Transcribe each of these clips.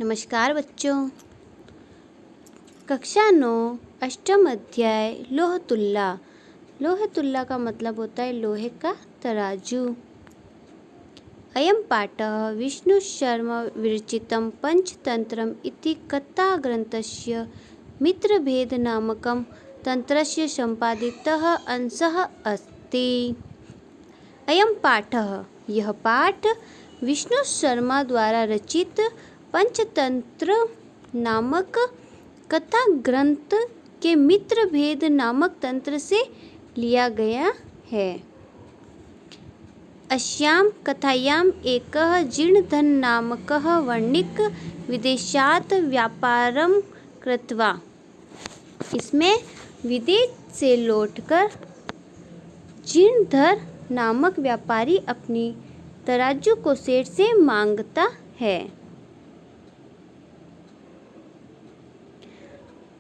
नमस्कार बच्चों। कक्षा 9 अष्टम अध्याय लोह तुल्ला। लोह तुल्ला का मतलब होता है लोहे का तराजू। अयं पाठः विष्णुशर्मा विरचितं पंचतंत्रम् इति कथाग्रन्थस्य मित्रभेद नामकं तंत्रस्य संपादितः अंशः अस्ति। अयं पाठः, यह पाठ विष्णु शर्मा द्वारा रचित पंचतंत्र नामक कथा ग्रंथ के मित्र भेद नामक तंत्र से लिया गया है। अस्यां कथायां एकः जीर्णधन नामकः वणिक् विदेशात् व्यापारं कृत्वा, इसमें विदेश से लौटकर जीर्णधर नामक व्यापारी अपनी तराजू को सेठ से मांगता है।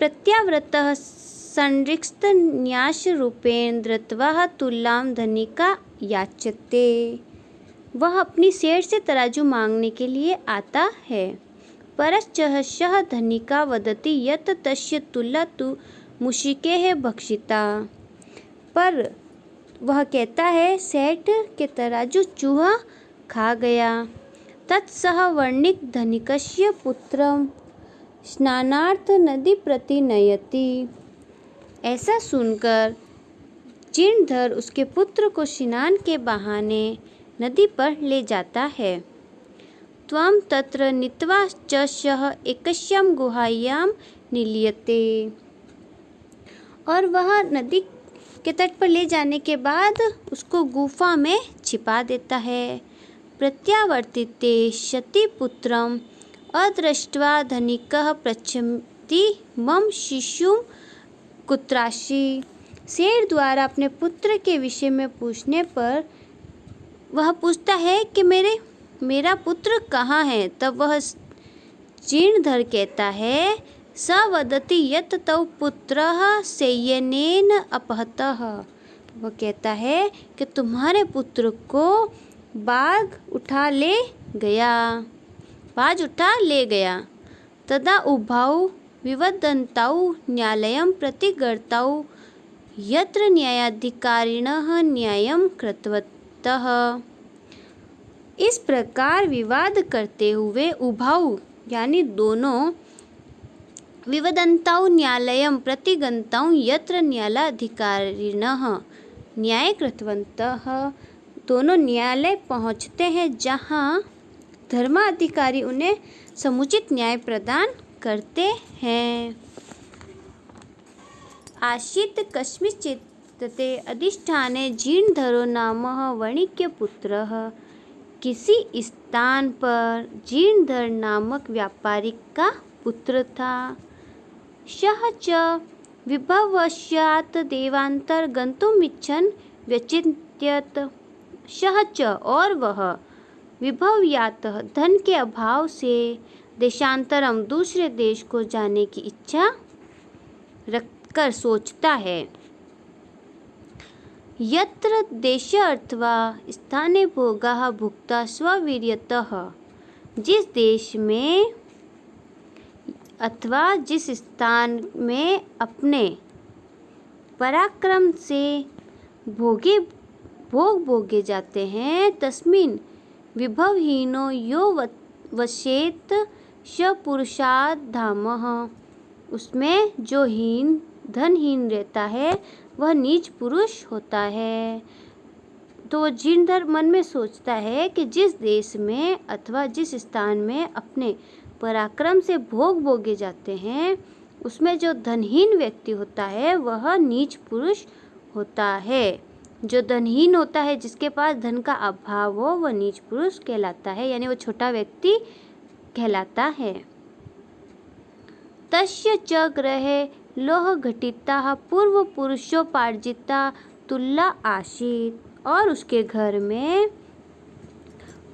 प्रत्याव्रतः संरक्षितन्यासरूपेण धृत्वा तुलां धनिका याचते। वह अपनी सेठ से तराजू मांगने के लिए आता है। परश्च सः धनिका वदति यत् तस्य तुला तु मूषिकैः भक्षिता। पर वह कहता है सेठ के तराजू चूहा खा गया। तत्सः वणिक् धनिकस्य पुत्रं स्नानार्थ नदी प्रति नयति। ऐसा सुनकर जीर्णधर उसके पुत्र को स्नान के बहाने नदी पर ले जाता है। त्वं तत्र नीत्वा च सः एकस्यां गुहायां निलीयते। और वह नदी के तट पर ले जाने के बाद उसको गुफा में छिपा देता है। प्रत्यावर्तिते सति पुत्रम् अदृष्ट्वा धनिकः पृच्छति मम शिशुं कुत्रासि। सेठ द्वारा अपने पुत्र के विषय में पूछने पर वह पूछता है कि मेरा पुत्र कहाँ है। तब वह जीर्णधर कहता है स वदति यत् तव पुत्रः शयनेन अपहतः। वह कहता है कि तुम्हारे पुत्र को बाज उठा ले गया। तदा उभौ विवदन्तौ न्यायालयं प्रति गतौ यत्र न्यायाधिकारिणः न्यायं कृतवन्तः। इस प्रकार विवाद करते हुए उभौ यानी दोनों, विवदन्तौ न्यायालयं प्रति गतौ यत्र न्यायाधिकारिणः न्याय कृतवन्तः, दोनों न्यायालय पहुँचते हैं जहाँ धर्माधिकारी उन्हें समुचित न्याय प्रदान करते हैं। आसीत् कस्मिंश्चित् अधिष्ठाने जीर्णधरो नाम वणिक्यपुत्रः। किसी स्थान पर जीर्णधर नामक व्यापारी का पुत्र था। सः च विभववशात् देवान्तर गन्तुमिच्छन् व्यचिन्त्यत। सः च और वह विभववशात् धन के अभाव से देशांतरम दूसरे देश को जाने की इच्छा रखकर सोचता है। यत्र देशे अथवा स्थाने भोगाः भुक्ता स्ववीर्यतः। जिस देश में अथवा जिस स्थान में अपने पराक्रम से भोग भोगे जाते हैं, तस्मिन् विभवहीनो यो वसेत स पुरुषात् धामः। उसमें जो धनहीन रहता है वह नीच पुरुष होता है। तो जीर्णधर मन में सोचता है कि जिस देश में अथवा जिस स्थान में अपने पराक्रम से भोग भोगे जाते हैं, उसमें जो धनहीन व्यक्ति होता है वह नीच पुरुष होता है। जो धनहीन होता है, जिसके पास धन का अभाव हो, वह नीच पुरुष कहलाता है, यानी वो छोटा व्यक्ति कहलाता है। तस्य च गृहे लोह घटिता पूर्व पुरुषोपार्जिता तुला आसीत्। और उसके घर में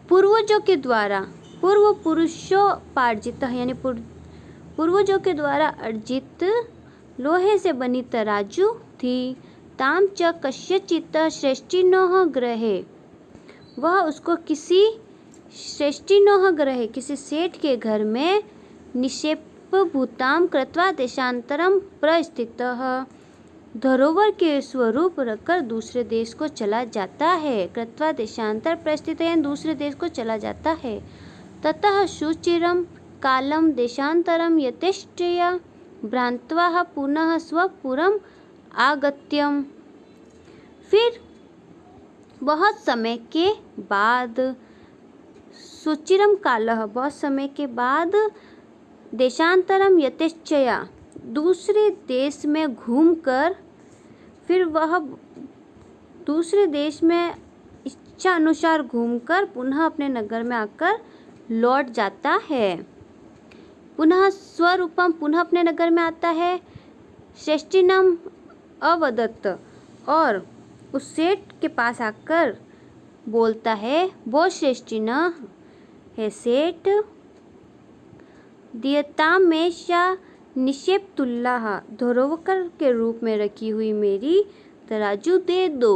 पूर्वजों के द्वारा पूर्व पुरुषोपार्जित यानी पूर्वजों के द्वारा अर्जित लोहे से बनी तराजू थी। ताम च कस्यचित् श्रेष्ठिनोः गृहे। वह उसको किसी श्रेष्ठिनोः गृहे, किसी सेठ के घर में निक्षेपभूतां कृत्वा देशान्तरं प्रस्थितः। धरोहर के स्वरूप रखकर दूसरे देश को चला जाता है। कृत्वा देशांतर प्रस्थित यानी दूसरे देश को चला जाता है। ततः सुचिरं कालं देशान्तरं यथेच्छया भ्रांत्वा पुनः स्वपुरम् आगत्यम्। फिर बहुत समय के बाद, सुचिरम कालः बहुत समय के बाद, देशांतरम यथेच्छया दूसरे देश में घूमकर, फिर वह दूसरे देश में इच्छा अनुसार घूमकर पुनः अपने नगर में आकर लौट जाता है। पुनः स्वरूपम पुनः अपने नगर में आता है। श्रेष्ठिनम अवदत्त और उस सेठ के पास आकर बोलता है, वो श्रेष्ठिन है सेठ, दियतामेशा निक्षेपतुल्लाह धरोहर के रूप में रखी हुई मेरी तराजू दे दो।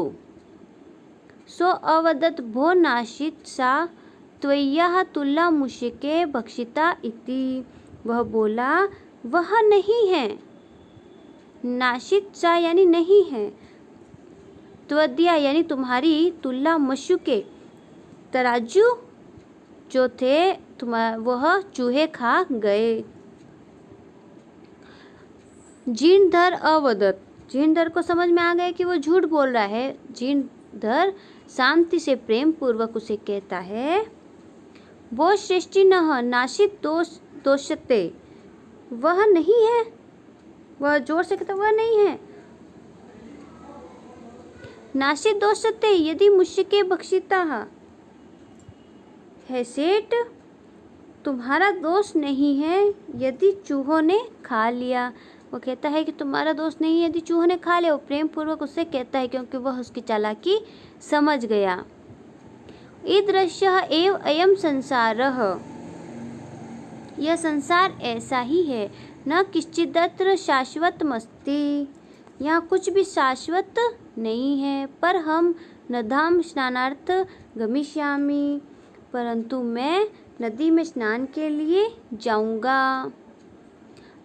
सो अवदत् भो नाशित सा त्वय्याः तुल्ला मुशिके भक्षिता इति। वह बोला, वह नहीं है। नाशित सा यानी नहीं है। त्वद्या यानी तुम्हारी, तुल्ला मशुके तराजू जो थे वह चूहे खा गए। जीर्णधर अवदत्, जीर्णधर को समझ में आ गया कि वो झूठ बोल रहा है। जीर्णधर शांति से प्रेम पूर्वक उसे कहता है, वो श्रेष्ठिनः नाशित दोषते, वह नहीं है। वह जोर से कहता, वह नहीं है। नाशित दोषते यदि मुशिके भक्षिता है सेठ, तुम्हारा दोष नहीं है यदि चूहों ने खा लिया। वो कहता है कि तुम्हारा दोष नहीं है यदि चूहों ने खा लिया। वो प्रेम पूर्वक उससे कहता है क्योंकि वह उसकी चालाकी समझ गया। ईदृशः एव अयं संसारः, यह संसार ऐसा ही है। न किंचिदत्र शाश्वतमस्ति, यहाँ कुछ भी शाश्वत नहीं है। पर हम नद्यां स्नानार्थ गमिष्यामि, परंतु मैं नदी में स्नान के लिए जाऊंगा।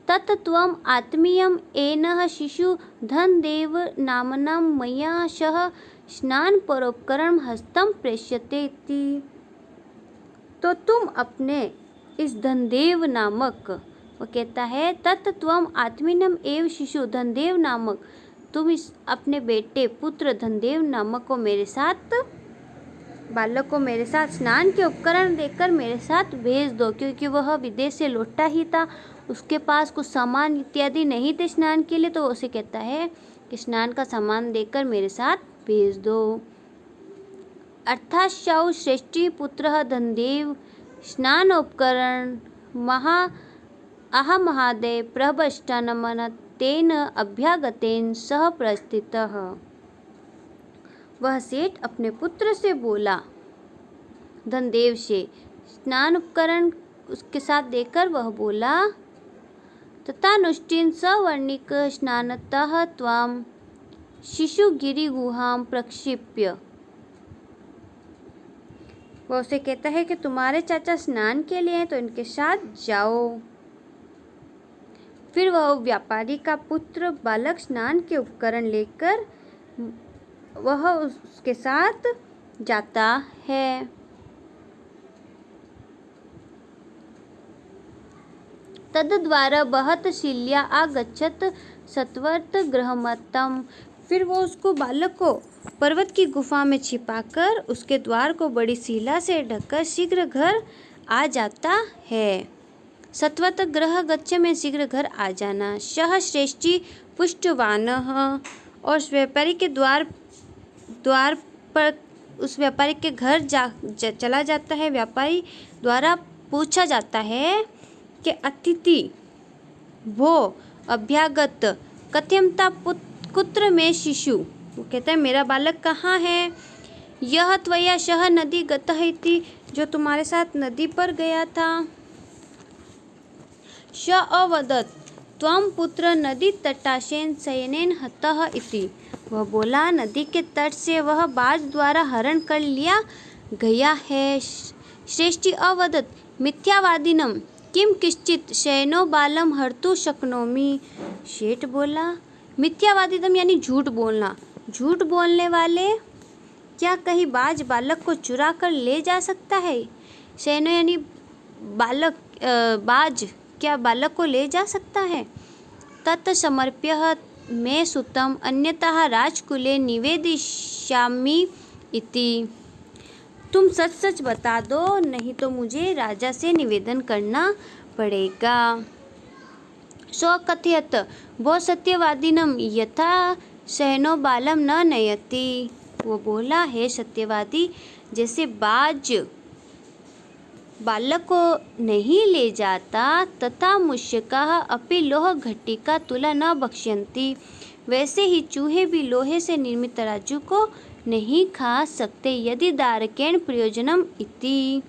तत्त्वम् आत्मीयम् एनः शिशु धनदेव नामना मया सह स्नान परोपकरण हस्तं प्रेष्यते इति। तो तुम अपने इस धनदेव नामक, वो कहता है तत्त्वम् आत्मीयम् एव शिशु धनदेव नामक, तुम इस अपने बेटे पुत्र धनदेव नामक को मेरे साथ, बालक को मेरे साथ स्नान के उपकरण देकर मेरे साथ भेज दो। क्योंकि वह विदेश से लौटा ही था, उसके पास कुछ सामान इत्यादि नहीं थे स्नान के लिए, तो वो उसे कहता है कि स्नान का सामान देकर मेरे साथ भेज दो। अर्थात श्रेष्ठी पुत्र धनदेव स्नान उपकरण महादेव प्रभष्टानमन तेन अभ्यागतेन सह प्रस्थितः। वह सेठ अपने पुत्र से बोला, धनदेव से स्नान उपकरण उसके साथ देकर वह बोला, तथानुष्ठीन सवर्णिक स्नानतः त्वां शिशुगिरि गुहां प्रक्षिप्य। वह उसे कहता है कि तुम्हारे चाचा स्नान के लिए हैं तो इनके साथ जाओ। फिर वह व्यापारी का पुत्र बालक स्नान के उपकरण लेकर वह उसके साथ जाता है। तद्द्वारा बहत शिल्या आगच्छत सत्वर्त गृहमतम। फिर वो उसको बालक को पर्वत की गुफा में छिपाकर उसके द्वार को बड़ी शिला से ढककर शीघ्र घर आ जाता है। सत्वत ग्रह गच्छ में शीघ्र घर आ जाना। सह श्रेष्ठी पुष्टवानः, और उस व्यापारी के द्वार पर उस व्यापारी के घर चला जाता है। व्यापारी द्वारा पूछा जाता है कि अतिथि वो अभ्यागत कथ्यमता कुत्र में शिशु, वो कहता है मेरा बालक कहाँ है। यह त्वया सह नदी गतः इति, जो तुम्हारे साथ नदी पर गया था। स अवदत् त्वं पुत्र नदी तटाशेन शयनेन हतः इति, वह बोला नदी के तट से वह बाज द्वारा हरण कर लिया गया है। श्रेष्ठी अवदत् मिथ्यावादिनम किम किश्चित शयनो बालम हर्तु शक्नोमि। सेठ बोला, मिथ्यावादितम यानी झूठ बोलना। झूठ बोलने वाले, क्या कहीं बाज बालक को चुरा कर ले जा सकता है? शयनो यानी बालक, बाज क्या बालक को ले जा सकता है? तत् समर्प्य मे सुतम अन्यतः राजकुले निवेदिष्यामि इति। तुम सच सच बता दो, नहीं तो मुझे राजा से निवेदन करना पड़ेगा। सो कथयत वो सत्यवादिनम यथा शयनो बालम न नयति। वो बोला, हे सत्यवादी, जैसे बाज बालक को नहीं ले जाता तथा मूषकाः अपि लोह घटिका तुला न भक्ष्यन्ति, वैसे ही चूहे भी लोहे से निर्मित तराजू को नहीं खा सकते। यदि दारकेण प्रयोजनम इति।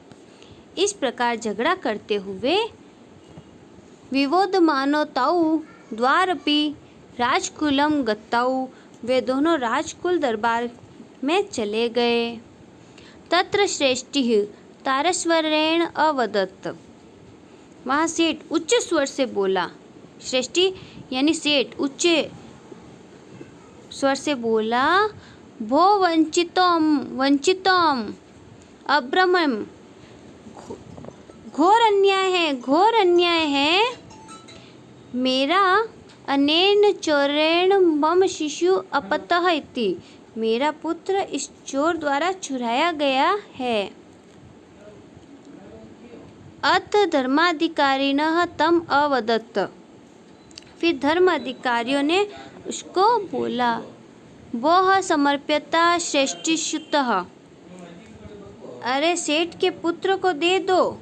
इस प्रकार झगड़ा करते हुए विवोधमानो तौ द्वारपि राजकुलम गतौ। वे दोनों राजकुल दरबार में चले गए। तत्र श्रेष्ठिः तारस्वरेण अवदत्। वहाँ सेठ उच्च स्वर से बोला। श्रेष्ठी यानी सेठ उच्च स्वर से बोला, भो वंचितोम अब्रमम, घोर अन्याय है, घोर अन्याय है। मेरा अनेन चोरेण मम शिशु अपतः इति। मेरा पुत्र इस चोर द्वारा चुराया गया है। अथ धर्माधिकारिणः तम अवदत्। फिर धर्म अधिकारियों ने उसको बोला, वह समर्प्यता श्रेष्ठिसुतः। अरे सेठ के पुत्र को दे दो।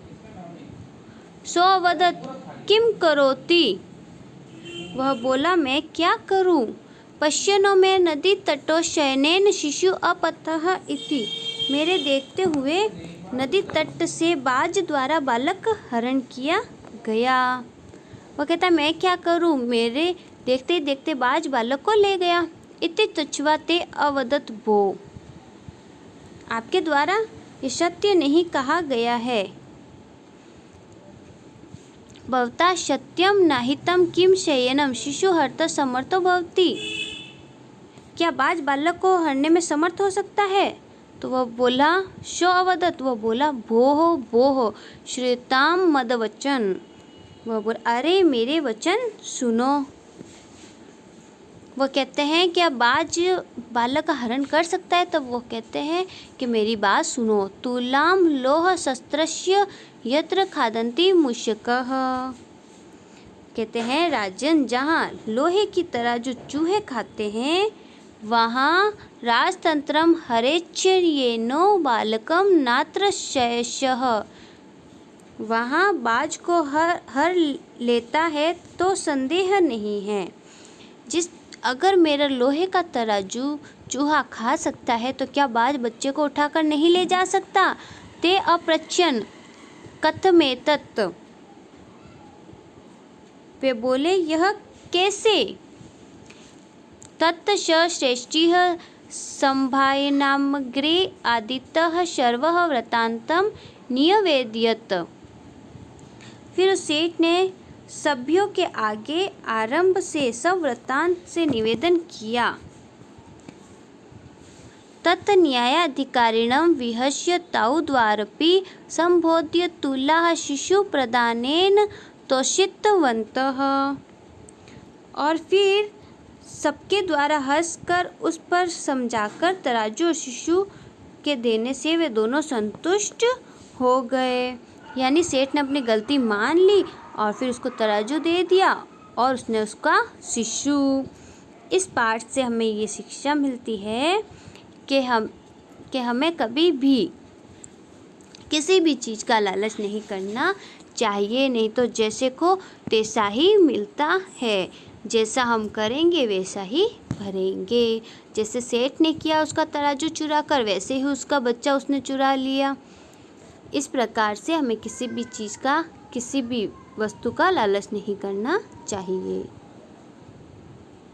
सो अवदत् किम करोति। वह बोला, मैं क्या करूं। पश्यनो में नदी तटो शयनेन शिशु अपतः इति। मेरे देखते हुए नदी तट से बाज द्वारा बालक हरण किया गया। वह कहता, मैं क्या करूं, मेरे देखते ही देखते बाज बालक को ले गया। इति तुच्छ्वा ते अवदत् भो। आपके द्वारा ये सत्य नहीं कहा गया है। भवता सत्यम नाहितम किम शयनम शिशु हर्ता समर्थो भवति। क्या बाज बालक को हरने में समर्थ हो सकता है? तो वह बोला, शो अवदत्। वह बोला, भोः श्रूयताम मद वचन। वह बोला, अरे मेरे वचन सुनो। वह कहते हैं, क्या बाज बालक का हरण कर सकता है? तब वो कहते हैं कि मेरी बात सुनो। तुलाम लोह शस्त्रस्य यत्र खादन्ति मूषकः। कहते हैं, राजन, जहाँ लोहे की तरह जो चूहे खाते हैं, वहाँ राजतंत्रम हरेच्छयेनो बालकम नात्र शयशः। वहाँ बाज को हर लेता है तो संदेह नहीं है। अगर मेरा लोहे का तराजू चूहा खा सकता है तो क्या बाज बच्चे को उठाकर नहीं ले जा सकता? ते अपृच्छन् कथमेतत्। वे बोले, यह कैसे? तत् स श्रेष्ठिः संभायनामग्रे आदितः सर्वः वृत्तान्तं निवेदयत्। फिर उस सेठ ने सभ्यों के आगे आरंभ से सब वृत्तांत से निवेदन किया। तत् न्यायाधिकारिणं विहस्य तौ द्वारपि संबोध्य तुलाः शिशु प्रदानेन तोषितवन्तः। और फिर सबके द्वारा हंसकर उस पर समझाकर तराजू और शिशु के देने से वे दोनों संतुष्ट हो गए। यानी सेठ ने अपनी गलती मान ली और फिर उसको तराजू दे दिया और उसने उसका शिशु। इस पाठ से हमें ये शिक्षा मिलती है कि हमें कभी भी किसी भी चीज़ का लालच नहीं करना चाहिए, नहीं तो जैसे को तैसा ही मिलता है। जैसा हम करेंगे वैसा ही भरेंगे। जैसे सेठ ने किया उसका तराजू चुरा कर, वैसे ही उसका बच्चा उसने चुरा लिया। इस प्रकार से हमें किसी भी चीज़ का, किसी भी वस्तु का लालच नहीं करना चाहिए।